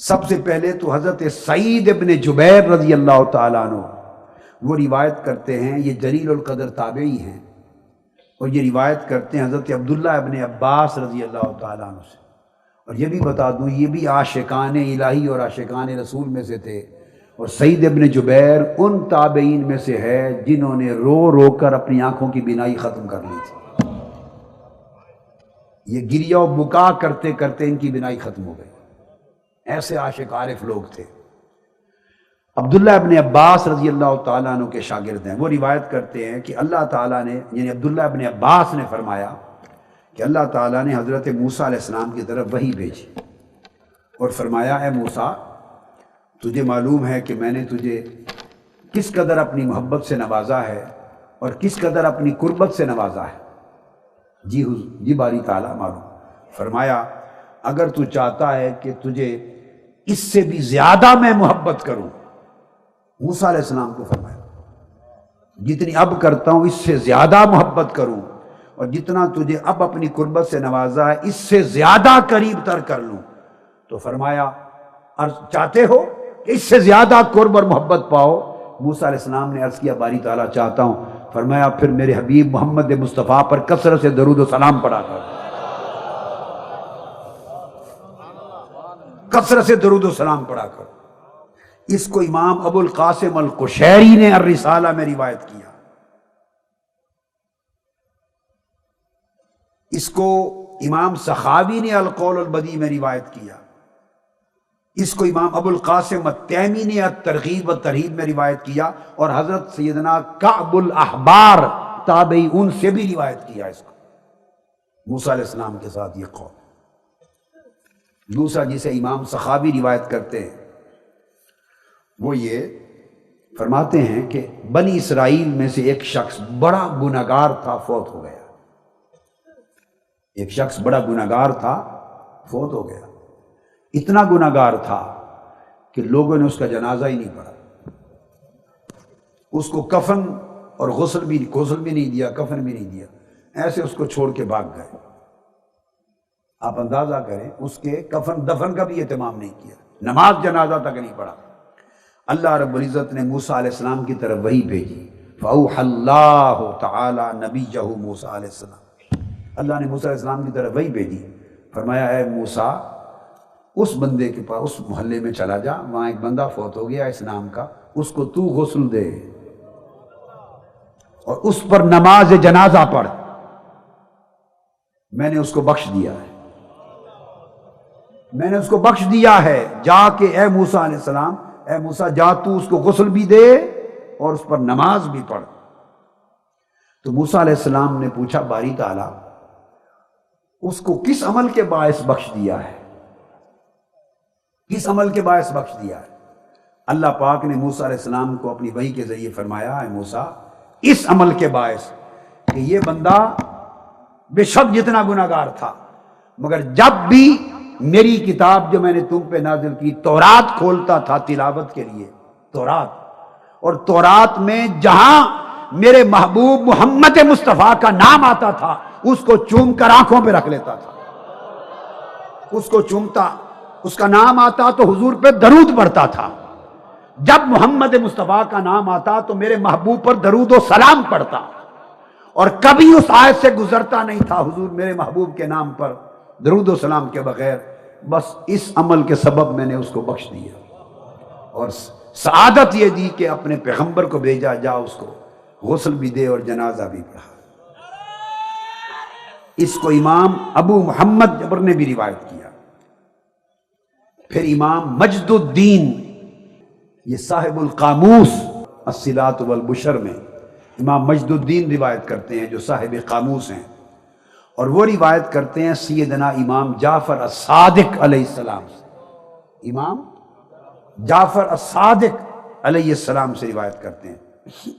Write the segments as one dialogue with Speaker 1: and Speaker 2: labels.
Speaker 1: سب سے پہلے تو حضرت سعید ابن جبیر رضی اللہ تعالیٰ عنہ وہ روایت کرتے ہیں، یہ جلیل القدر تابعی ہیں، اور یہ روایت کرتے ہیں حضرت عبداللہ ابن عباس رضی اللہ تعالیٰ عنہ سے۔ اور یہ بھی بتا دوں، یہ بھی عاشقان الہی اور عاشقان رسول میں سے تھے، اور سعید ابن جبیر ان تابعین میں سے ہے جنہوں نے رو رو کر اپنی آنکھوں کی بینائی ختم کر لی تھی۔ یہ گریہ و بکا کرتے کرتے ان کی بینائی ختم ہو گئی، ایسے عاشق عارف لوگ تھے۔ عبداللہ ابن عباس رضی اللہ تعالیٰ عنہ کے شاگرد ہیں، وہ روایت کرتے ہیں کہ اللہ تعالیٰ نے، یعنی عبداللہ ابن عباس نے فرمایا کہ اللہ تعالیٰ نے حضرت موسیٰ علیہ السلام کی طرف وحی بھیجی اور فرمایا، اے موسیٰ، تجھے معلوم ہے کہ میں نے تجھے کس قدر اپنی محبت سے نوازا ہے اور کس قدر اپنی قربت سے نوازا ہے۔ جی باری تعالیٰ معلوم۔ فرمایا، اگر تو چاہتا ہے کہ تجھے اس سے بھی زیادہ میں محبت کروں، موسیٰ علیہ السلام کو فرمایا جتنی اب کرتا ہوں اس سے زیادہ محبت کروں، اور جتنا تجھے اب اپنی قربت سے نوازا ہے اس سے زیادہ قریب تر کر لوں۔ تو فرمایا، چاہتے ہو کہ اس سے زیادہ قرب اور محبت پاؤ؟ موسیٰ علیہ السلام نے عرض کیا، باری تعالیٰ چاہتا ہوں۔ فرمایا، پھر میرے حبیب محمد مصطفیٰ پر کثرت سے درود و سلام پڑھا کر، کثرت سے درود و سلام پڑھا کر۔ اس کو امام ابو القاسم القشیری نے الرسالہ میں روایت کیا، اس کو امام سخاوی نے القول البدیع میں روایت کیا، اس کو امام ابو القاسم التیمی نے الترغیب والترہیب میں روایت کیا، اور حضرت سیدنا کعب الاحبار تابعی ان سے بھی روایت کیا اس کو، موسیٰ علیہ السلام کے ساتھ یہ قول۔ دوسرا جسے امام سخاوی روایت کرتے ہیں وہ یہ فرماتے ہیں کہ بنی اسرائیل میں سے ایک شخص بڑا گنہگار تھا، فوت ہو گیا۔ ایک شخص بڑا گنہگار تھا، فوت ہو گیا۔ اتنا گنہگار تھا کہ لوگوں نے اس کا جنازہ ہی نہیں پڑھا، اس کو کفن اور غسل بھی نہیں دیا، کفن بھی نہیں دیا، ایسے اس کو چھوڑ کے بھاگ گئے۔ آپ اندازہ کریں، اس کے کفن دفن کا بھی اہتمام نہیں کیا، نماز جنازہ تک نہیں پڑھا۔ اللہ رب العزت نے موسیٰ علیہ السلام کی طرف وحی بھیجی، فَأَوْحَى اللَّهُ تَعَالَى نَبِيَّهُ موسیٰ علیہ السلام۔ اللہ نے موسیٰ علیہ السلام کی طرف وحی بھیجی، فرمایا، اے موسیٰ، اس بندے کے پاس، اس محلے میں چلا جا، وہاں ایک بندہ فوت ہو گیا اس نام کا، اس کو تو غسل دے اور اس پر نماز جنازہ پڑھ، میں نے اس کو بخش دیا ہے، میں نے اس کو بخش دیا ہے۔ جا کے اے موسیٰ علیہ السلام، اے موسیٰ جا، تو اس کو غسل بھی دے اور اس پر نماز بھی پڑھ۔ تو موسیٰ علیہ السلام نے پوچھا، باری تعالیٰ، اس کو کس عمل کے باعث بخش دیا ہے؟ کس عمل کے باعث بخش دیا ہے؟ اللہ پاک نے موسیٰ علیہ السلام کو اپنی وحی کے ذریعے فرمایا، اے موسیٰ، اس عمل کے باعث کہ یہ بندہ بے شک جتنا گناہگار تھا، مگر جب بھی میری کتاب جو میں نے تم پہ نازل کی تورات کھولتا تھا تلاوت کے لیے، تورات، اور تورات میں جہاں میرے محبوب محمد مصطفیٰ کا نام آتا تھا اس کو چوم کر آنکھوں پہ رکھ لیتا تھا، اس کو چومتا، اس کا نام آتا تو حضور پہ درود پڑھتا تھا، جب محمد مصطفیٰ کا نام آتا تو میرے محبوب پر درود و سلام پڑھتا، اور کبھی اس آیت سے گزرتا نہیں تھا حضور میرے محبوب کے نام پر درود و سلام کے بغیر۔ بس اس عمل کے سبب میں نے اس کو بخش دیا اور سعادت یہ دی کہ اپنے پیغمبر کو بھیجا، جا اس کو غسل بھی دے اور جنازہ بھی پڑھا۔ اس کو امام ابو محمد جبر نے بھی روایت کیا۔ پھر امام مجد الدین، یہ صاحب القاموس الصلات والبشر میں امام مجد الدین روایت کرتے ہیں، جو صاحب قاموس ہیں، اور وہ روایت کرتے ہیں سیدنا امام جعفر الصادق علیہ السلام سے، امام جعفر الصادق علیہ السلام سے روایت کرتے ہیں۔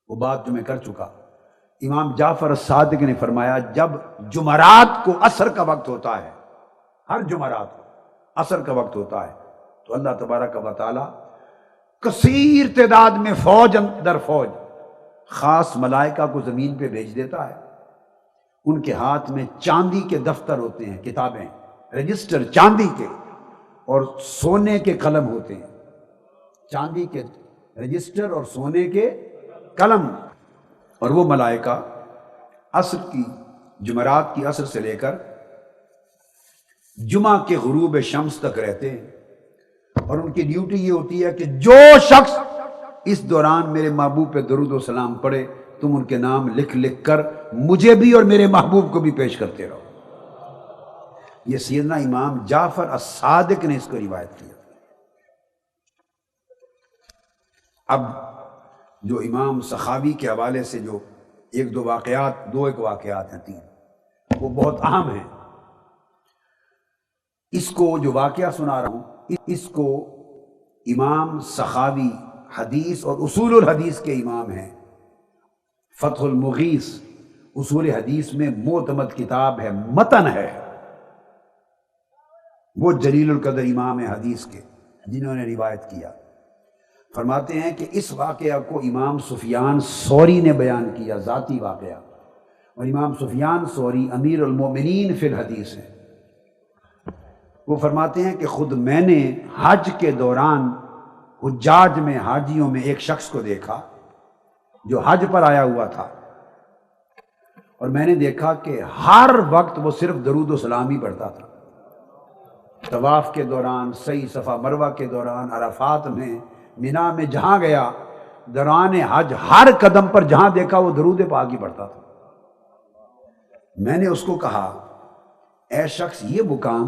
Speaker 1: وہ بات جو میں کر چکا، امام جعفر الصادق نے فرمایا، جب جمعرات کو عصر کا وقت ہوتا ہے، ہر جمعرات کو عصر کا وقت ہوتا ہے، تو اللہ تبارک و تعالی کثیر تعداد میں فوج در فوج خاص ملائکہ کو زمین پہ بھیج دیتا ہے۔ ان کے ہاتھ میں چاندی کے دفتر ہوتے ہیں، کتابیں، رجسٹر چاندی کے، اور سونے کے قلم ہوتے ہیں، چاندی کے رجسٹر اور سونے کے قلم، اور وہ ملائکہ عصر کی، جمعرات کی عصر سے لے کر جمعہ کے غروب شمس تک رہتے ہیں، اور ان کی ڈیوٹی یہ ہوتی ہے کہ جو شخص اس دوران میرے محبوب پہ درود و سلام پڑھے تم ان کے نام لکھ لکھ کر مجھے بھی اور میرے محبوب کو بھی پیش کرتے رہو۔ یہ سیدنا امام جعفر الصادق نے اس کو روایت کیا۔ اب جو امام سخاوی کے حوالے سے جو ایک واقعات ہیں، تین، وہ بہت اہم ہیں۔ اس کو جو واقعہ سنا رہا ہوں، اس کو امام سخاوی حدیث اور اصول الحدیث کے امام ہیں، فتح المغیث اصول حدیث میں معتمد کتاب ہے، متن ہے، وہ جلیل القدر امام حدیث کے جنہوں نے روایت کیا۔ فرماتے ہیں کہ اس واقعہ کو امام سفیان ثوری نے بیان کیا، ذاتی واقعہ، اور امام سفیان ثوری امیر المومنین فی الحدیث ہیں۔ وہ فرماتے ہیں کہ خود میں نے حج کے دوران حجاج میں، حاجیوں میں ایک شخص کو دیکھا جو حج پر آیا ہوا تھا، اور میں نے دیکھا کہ ہر وقت وہ صرف درود و سلام ہی پڑھتا تھا، طواف کے دوران، سعی صفا مروہ کے دوران، عرفات میں، مینا میں، جہاں گیا دوران حج ہر قدم پر جہاں دیکھا وہ درود پاک ہی پڑھتا تھا۔ میں نے اس کو کہا، اے شخص، یہ مقام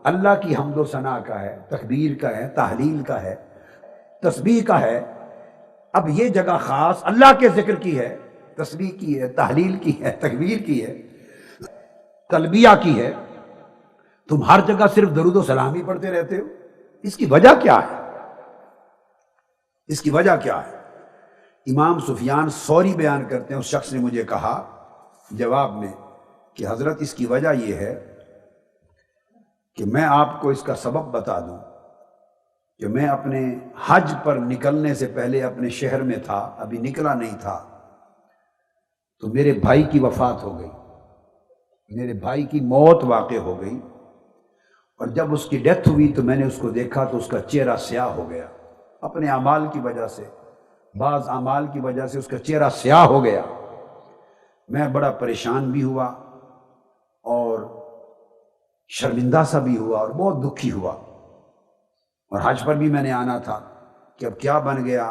Speaker 1: اللہ کی حمد و ثنا کا ہے، تکبیر کا ہے، تحلیل کا ہے، تسبیح کا ہے، اب یہ جگہ خاص اللہ کے ذکر کی ہے، تسبیح کی ہے، تحلیل کی ہے، تکبیر کی ہے، تلبیہ کی ہے، تم ہر جگہ صرف درود و سلام ہی پڑھتے رہتے ہو، اس کی وجہ کیا ہے؟ اس کی وجہ کیا ہے؟ امام سفیان ثوری بیان کرتے ہیں، اس شخص نے مجھے کہا جواب میں کہ حضرت اس کی وجہ یہ ہے کہ میں آپ کو اس کا سبب بتا دوں کہ میں اپنے حج پر نکلنے سے پہلے اپنے شہر میں تھا، ابھی نکلا نہیں تھا، تو میرے بھائی کی وفات ہو گئی، میرے بھائی کی موت واقع ہو گئی، اور جب اس کی ڈیتھ ہوئی تو میں نے اس کو دیکھا تو اس کا چہرہ سیاہ ہو گیا، اپنے اعمال کی وجہ سے، بعض اعمال کی وجہ سے اس کا چہرہ سیاہ ہو گیا۔ میں بڑا پریشان بھی ہوا اور شرمندہ سا بھی ہوا اور بہت دکھی ہوا، اور حج پر بھی میں نے آنا تھا کہ اب کیا بن گیا،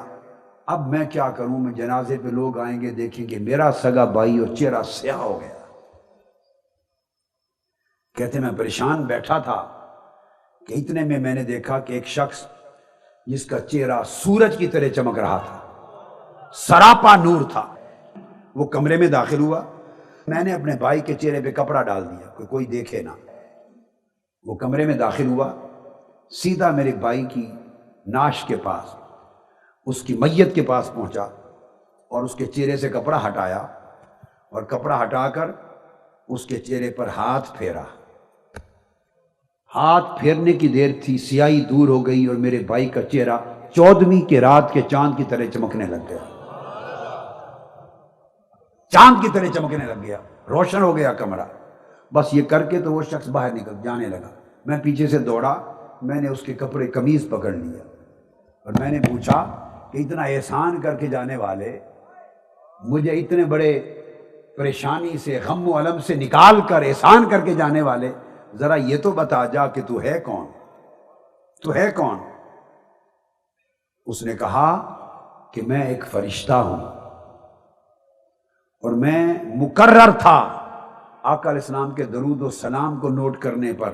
Speaker 1: اب میں کیا کروں، میں جنازے پہ لوگ آئیں گے دیکھیں گے میرا سگا بھائی اور چہرہ سیاہ ہو گیا۔ کہتے میں پریشان بیٹھا تھا کہ اتنے میں نے دیکھا کہ ایک شخص جس کا چہرہ سورج کی طرح چمک رہا تھا، سراپا نور تھا، وہ کمرے میں داخل ہوا، میں نے اپنے بھائی کے چہرے پہ کپڑا ڈال دیا کہ کوئی دیکھے نہ، وہ کمرے میں داخل ہوا، سیدھا میرے بھائی کی نعش کے پاس، اس کی میت کے پاس پہنچا اور اس کے چہرے سے کپڑا ہٹایا، اور کپڑا ہٹا کر اس کے چہرے پر ہاتھ پھیرا، ہاتھ پھیرنے کی دیر تھی، سیاہی دور ہو گئی اور میرے بھائی کا چہرہ 14ویں کی رات کے چاند کی طرح چمکنے لگ گیا، چاند کی طرح چمکنے لگ گیا، روشن ہو گیا کمرہ۔ بس یہ کر کے تو وہ شخص باہر نکل جانے لگا، میں پیچھے سے دوڑا، میں نے اس کے کپڑے قمیض پکڑ لیا اور میں نے پوچھا کہ اتنا احسان کر کے جانے والے، مجھے اتنے بڑے پریشانی سے، غم و الم سے نکال کر احسان کر کے جانے والے، ذرا یہ تو بتا جا کہ تو ہے کون، تو ہے کون؟ اس نے کہا کہ میں ایک فرشتہ ہوں اور میں مقرر تھا آقا علیہ السلام کے درود و سلام کو نوٹ کرنے پر،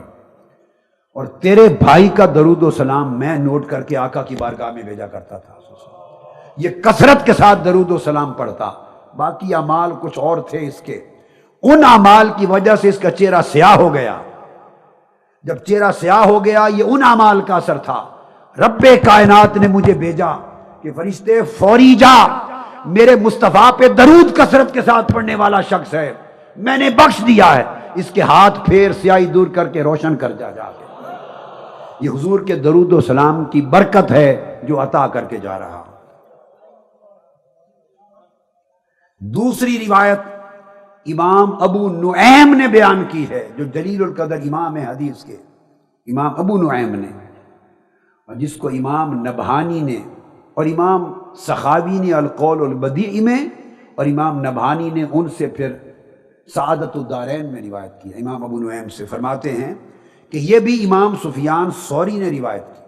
Speaker 1: اور تیرے بھائی کا درود و سلام میں نوٹ کر کے آقا کی بارگاہ میں بھیجا کرتا تھا۔ یہ کثرت کے ساتھ درود و سلام پڑھتا، باقی اعمال کچھ اور تھے اس کے، ان اعمال کی وجہ سے اس کا چہرہ سیاہ ہو گیا۔ جب چہرہ سیاہ ہو گیا یہ ان اعمال کا اثر تھا۔ رب کائنات نے مجھے بھیجا کہ فرشتے فوری جا، میرے مصطفیٰ پہ درود کثرت کے ساتھ پڑھنے والا شخص ہے، میں نے بخش دیا ہے، اس کے ہاتھ پھیر سیاہی دور کر کے روشن کر جا کے۔ یہ حضور کے درود و سلام کی برکت ہے جو عطا کر کے جا رہا۔ دوسری روایت امام ابو نعیم نے بیان کی ہے، جو جلیل القدر امام حدیث کے امام ابو نعیم نے، جس کو امام نبہانی نے اور امام سخاوی نے القول البدیع میں، اور امام نبہانی نے ان سے پھر سعادت الدارین میں روایت کی، امام ابو نعیم سے، فرماتے ہیں کہ یہ بھی امام سفیان ثوری نے روایت کی۔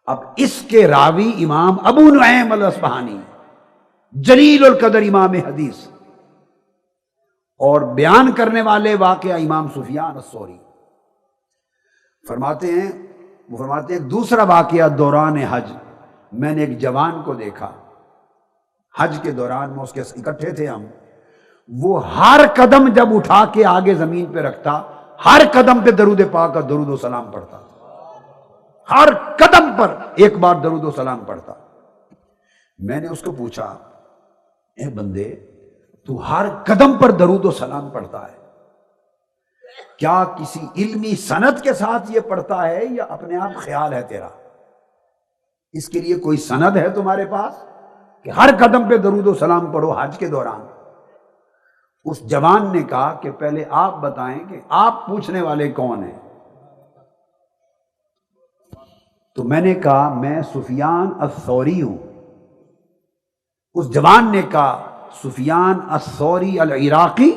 Speaker 1: اب اس کے راوی امام ابو نعیم الاصبہانی، جلیل القدر امام حدیث، اور بیان کرنے والے واقعہ امام سفیان الثوری۔ فرماتے ہیں دوسرا واقعہ دوران حج، میں نے ایک جوان کو دیکھا حج کے دوران، میں اس کے اکٹھے تھے ہم، وہ ہر قدم جب اٹھا کے آگے زمین پہ رکھتا، ہر قدم پہ درود پاک کا درود و سلام پڑھتا، ہر قدم پر ایک بار درود و سلام پڑھتا۔ میں نے اس کو پوچھا، اے بندے تو ہر قدم پر درود و سلام پڑھتا ہے، کیا کسی علمی سند کے ساتھ یہ پڑھتا ہے یا اپنے آپ خیال ہے تیرا؟ اس کے لیے کوئی سند ہے تمہارے پاس کہ ہر قدم پہ درود و سلام پڑھو حج کے دوران؟ اس جوان نے کہا کہ پہلے آپ بتائیں کہ آپ پوچھنے والے کون ہیں؟ تو میں نے کہا میں سفیان الثوری ہوں۔ اس جوان نے کہا سفیان الثوری العراقی؟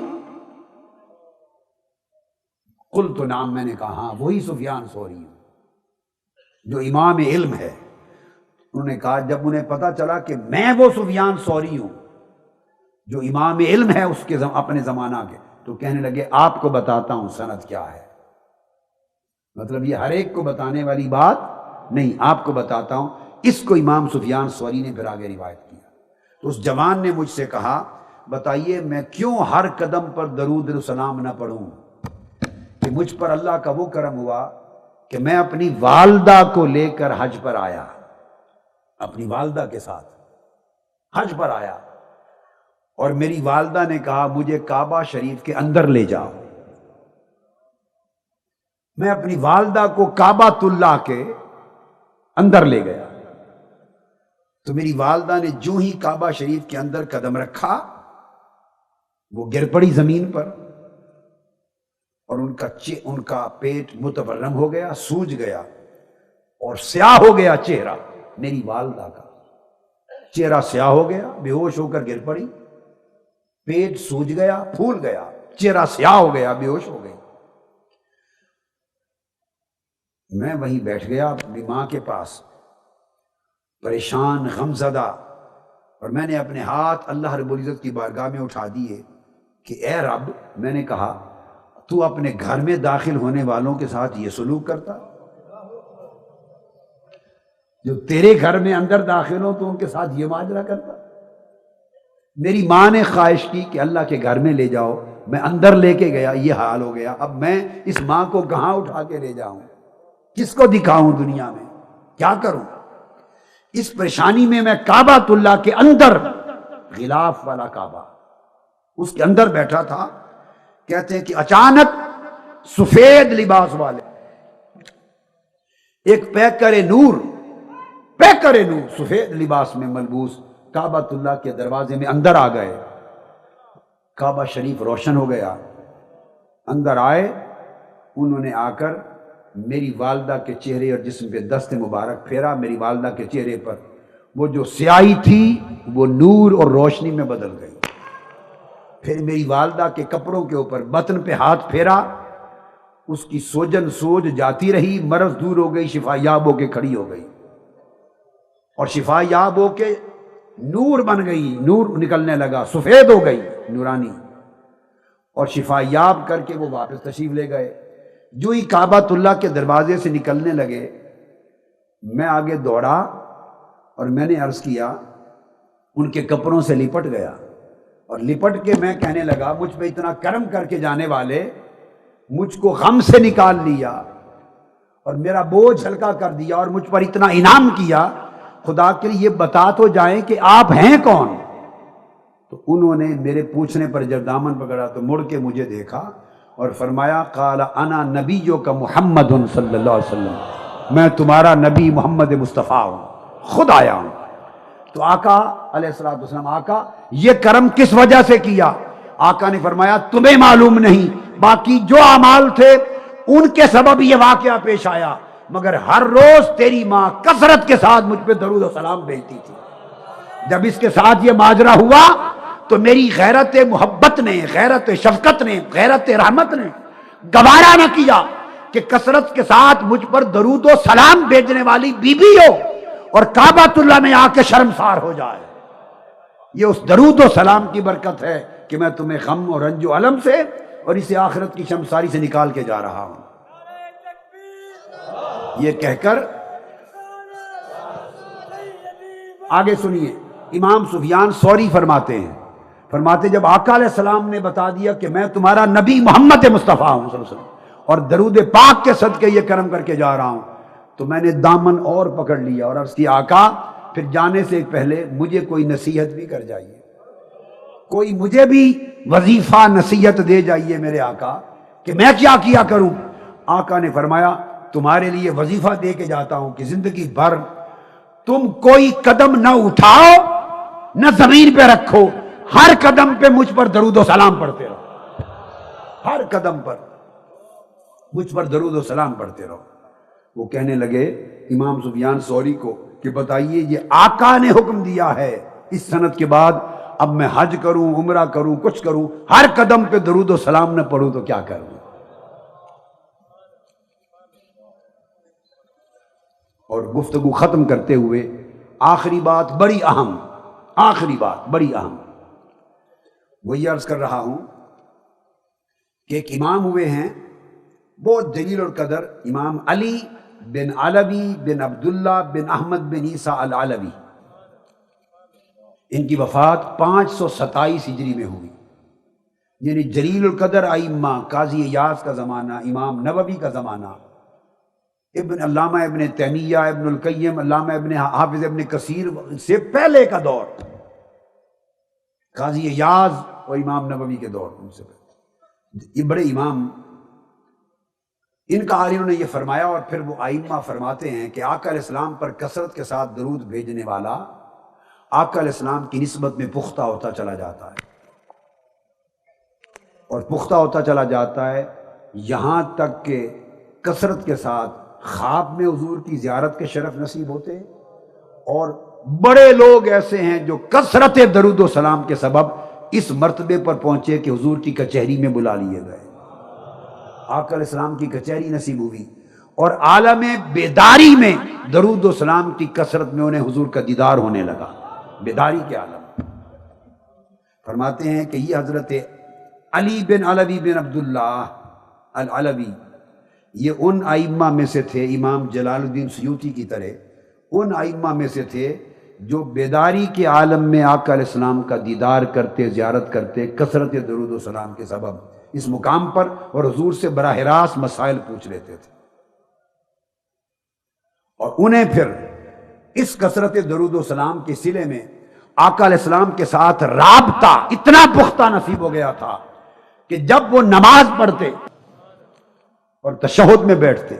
Speaker 1: قلت نعم، میں نے کہا ہاں وہی سفیان ثوری ہوں جو امام علم ہے۔ انہوں نے کہا جب انہیں پتا چلا کہ میں وہ سفیان ثوری ہوں جو امام علم ہے اس کے اپنے زمانہ کے، تو کہنے لگے آپ کو بتاتا ہوں سند کیا ہے۔ مطلب یہ ہر ایک کو بتانے والی بات نہیں، آپ کو بتاتا ہوں۔ اس کو امام سفیان ثوری نے پھر آگے روایت کیا۔ تو اس جوان نے مجھ سے کہا بتائیے میں کیوں ہر قدم پر درود و سلام نہ پڑھوں؟ کہ مجھ پر اللہ کا وہ کرم ہوا کہ میں اپنی والدہ کو لے کر حج پر آیا، اپنی والدہ کے ساتھ حج پر آیا، اور میری والدہ نے کہا مجھے کعبہ شریف کے اندر لے جاؤ۔ میں اپنی والدہ کو کعبۃ اللہ کے اندر لے گیا، تو میری والدہ نے جو ہی کعبہ شریف کے اندر قدم رکھا وہ گر پڑی زمین پر، اور ان کا پیٹ متورم ہو گیا، سوج گیا، اور سیاہ ہو گیا چہرہ۔ میری والدہ کا چہرہ سیاہ ہو گیا، بے ہوش ہو کر گر پڑی، پیٹ سوج گیا، پھول گیا، چہرہ سیاہ ہو گیا، بے ہوش ہو گئی۔ میں وہیں بیٹھ گیا اپنی ماں کے پاس، پریشان غمزدہ، اور میں نے اپنے ہاتھ اللہ رب العزت کی بارگاہ میں اٹھا دیے کہ اے رب، میں نے کہا تو اپنے گھر میں داخل ہونے والوں کے ساتھ یہ سلوک کرتا؟ جو تیرے گھر میں اندر داخل ہو تو ان کے ساتھ یہ ماجرا کرتا؟ میری ماں نے خواہش کی کہ اللہ کے گھر میں لے جاؤ، میں اندر لے کے گیا، یہ حال ہو گیا۔ اب میں اس ماں کو کہاں اٹھا کے لے جاؤں، کس کو دکھاؤں دنیا میں، کیا کروں؟ اس پریشانی میں کعبۃ اللہ کے اندر، غلاف والا کعبہ، اس کے اندر بیٹھا تھا۔ کہتے ہیں کہ اچانک سفید لباس والے ایک پیکر نور سفید لباس میں ملبوس کعبۃ اللہ کے دروازے میں اندر آ گئے۔ کعبہ شریف روشن ہو گیا، اندر آئے، انہوں نے آ کر میری والدہ کے چہرے اور جسم پہ دست مبارک پھیرا۔ میری والدہ کے چہرے پر وہ جو سیاہی تھی وہ نور اور روشنی میں بدل گئی۔ پھر میری والدہ کے کپڑوں کے اوپر بطن پہ ہاتھ پھیرا، اس کی سوجن سوج جاتی رہی، مرض دور ہو گئی، شفا یاب ہو کے کھڑی ہو گئی، اور شفا یاب ہو کے نور بن گئی، نور نکلنے لگا، سفید ہو گئی، نورانی، اور شفا یاب کر کے وہ واپس تشریف لے گئے۔ جو ہی کعبۃ اللہ کے دروازے سے نکلنے لگے، میں آگے دوڑا اور میں نے عرض کیا، ان کے کپڑوں سے لپٹ گیا، اور لپٹ کے میں کہنے لگا مجھ پہ اتنا کرم کر کے جانے والے، مجھ کو غم سے نکال لیا اور میرا بوجھ ہلکا کر دیا اور مجھ پر اتنا انعام کیا، خدا کے لیے یہ بتا تو جائیں کہ آپ ہیں کون؟ تو انہوں نے میرے پوچھنے پر جب دامن پکڑا تو مڑ کے مجھے دیکھا اور فرمایا قال انا نبیک محمد صلی اللہ علیہ وسلم، میں تمہارا نبی محمد مصطفیٰ ہوں، خود آیا ہوں۔ تو آقا علیہ الصلوۃ والسلام، آقا یہ کرم کس وجہ سے کیا؟ آقا نے فرمایا تمہیں معلوم نہیں، باقی جو اعمال تھے ان کے سبب یہ واقعہ پیش آیا، مگر ہر روز تیری ماں کثرت کے ساتھ مجھ پہ درود و سلام بھیجتی تھی۔ جب اس کے ساتھ یہ ماجرا ہوا تو میری غیرت محبت نے، غیرت شفقت نے، غیرت رحمت نے گوارا نہ کیا کہ کثرت کے ساتھ مجھ پر درود و سلام بھیجنے والی بیوی ہو اور کعبۃ اللہ میں آ کے شرمسار ہو جائے۔ یہ اس درود و سلام کی برکت ہے کہ میں تمہیں غم اور رنج و الم سے اور اسے آخرت کی شرمساری سے نکال کے جا رہا ہوں۔ یہ کہہ کر آگے سنیے، امام سفیان ثوری فرماتے ہیں، جب آقا علیہ السلام نے بتا دیا کہ میں تمہارا نبی محمد مصطفیٰ ہوں صلی اللہ علیہ وسلم اور درود پاک کے صدقے یہ کرم کر کے جا رہا ہوں، تو میں نے دامن اور پکڑ لیا اور عرض کی آقا پھر جانے سے پہلے مجھے کوئی نصیحت بھی کر جائیے، کوئی مجھے بھی وظیفہ نصیحت دے جائیے میرے آقا کہ میں کیا کیا کروں۔ آقا نے فرمایا تمہارے لیے وظیفہ دے کے جاتا ہوں کہ زندگی بھر تم کوئی قدم نہ اٹھاؤ نہ زمین پہ رکھو، ہر قدم پہ مجھ پر درود و سلام پڑھتے رہو، ہر قدم پر مجھ پر درود و سلام پڑھتے رہو۔ وہ کہنے لگے امام سفیان ثوری کو کہ بتائیے یہ آقا نے حکم دیا ہے، اس سند کے بعد اب میں حج کروں، عمرہ کروں، کچھ کروں، ہر قدم پہ درود و سلام نہ پڑھوں تو کیا کروں؟ اور گفتگو ختم کرتے ہوئے آخری بات بڑی اہم، وہی عرض کر رہا ہوں کہ ایک امام ہوئے ہیں بہت جلیل القدر، امام علی بن علوی بن عبداللہ بن احمد بن عیسیٰ العلوی، ان کی وفات 527 ہجری میں ہوئی، یعنی جلیل القدر ائمہ، قاضی ایاز کا زمانہ، امام نووی کا زمانہ، علامہ ابن تیمیہ، ابن القیم، علامہ ابن حافظ ابن کثیر سے پہلے کا دور، قاضی ایاز اور امام نووی کے دور، ان سے یہ بڑے امام، ان کا عالموں نے یہ فرمایا، اور پھر وہ ائمہ فرماتے ہیں کہ آقا علیہ السلام پر کثرت کے ساتھ درود بھیجنے والا آقا علیہ السلام کی نسبت میں پختہ ہوتا چلا جاتا ہے، اور پختہ ہوتا چلا جاتا ہے یہاں تک کہ کثرت کے ساتھ خواب میں حضور کی زیارت کے شرف نصیب ہوتے ہیں، اور بڑے لوگ ایسے ہیں جو کثرت درود و سلام کے سبب اس مرتبے پر پہنچے کہ حضور کی کچہری میں بلا لیے گئے، آقا علیہ السلام کی کچہری نصیب ہوئی، اور عالم بیداری میں درود و سلام کی کثرت میں انہیں حضور کا دیدار ہونے لگا، بیداری کے عالم۔ فرماتے ہیں کہ یہ حضرت علی بن علوی بن عبداللہ العلوی یہ ان ائمہ میں سے تھے، امام جلال الدین سیوطی کی طرح ان ائمہ میں سے تھے جو بیداری کے عالم میں آقا علیہ السلام کا دیدار کرتے، زیارت کرتے کثرت درود و سلام کے سبب اس مقام پر، اور حضور سے براہ راست مسائل پوچھ لیتے تھے، اور انہیں پھر اس کثرت درود و سلام کے صلے میں آقا علیہ السلام کے ساتھ رابطہ اتنا پختہ نصیب ہو گیا تھا کہ جب وہ نماز پڑھتے اور تشہد میں بیٹھتے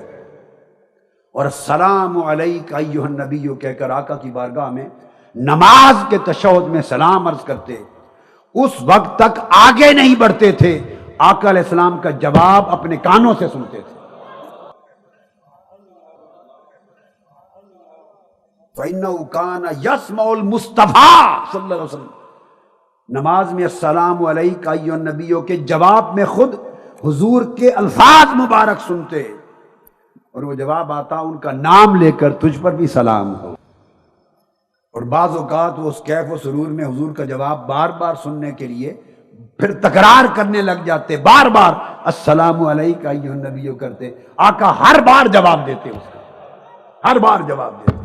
Speaker 1: اور السلام علیک ایھا النبی کہہ کر آقا کی بارگاہ میں نماز کے تشہد میں سلام عرض کرتے، اس وقت تک آگے نہیں بڑھتے تھے، آقا علیہ السلام کا جواب اپنے کانوں سے سنتے تھے۔ فَإِنَّهُ كَانَ يَسْمَعُ الْمُصْطَفَىٰ صلی اللہ علیہ وسلم، نماز میں السلام علیک ایھا النبی کے جواب میں خود حضور کے الفاظ مبارک سنتے، اور وہ جواب آتا ان کا نام لے کر تجھ پر بھی سلام ہو، اور بعض اوقات وہ اس کیف و سرور میں حضور کا جواب بار بار سننے کے لیے پھر تکرار کرنے لگ جاتے، بار بار السلام علیک ایھا النبی کرتے، آقا ہر بار جواب دیتے، اس کا ہر بار جواب دیتے۔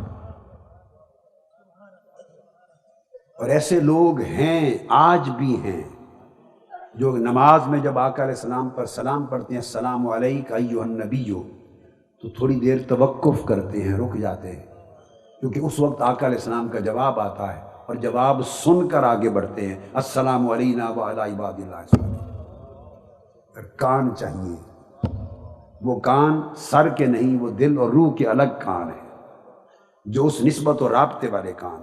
Speaker 1: اور ایسے لوگ ہیں، آج بھی ہیں، جو نماز میں جب آقا علیہ السلام پر سلام پڑھتے ہیں السلام علیک ایھا النبی، تو تھوڑی دیر توقف کرتے ہیں، رک جاتے ہیں، کیونکہ اس وقت آقا علیہ السلام کا جواب آتا ہے، اور جواب سن کر آگے بڑھتے ہیں، السلام علینا وعلی عباد اللہ الصالحین۔ کان چاہیے، وہ کان سر کے نہیں، وہ دل اور روح کے الگ کان ہیں، جو اس نسبت و رابطے والے کان۔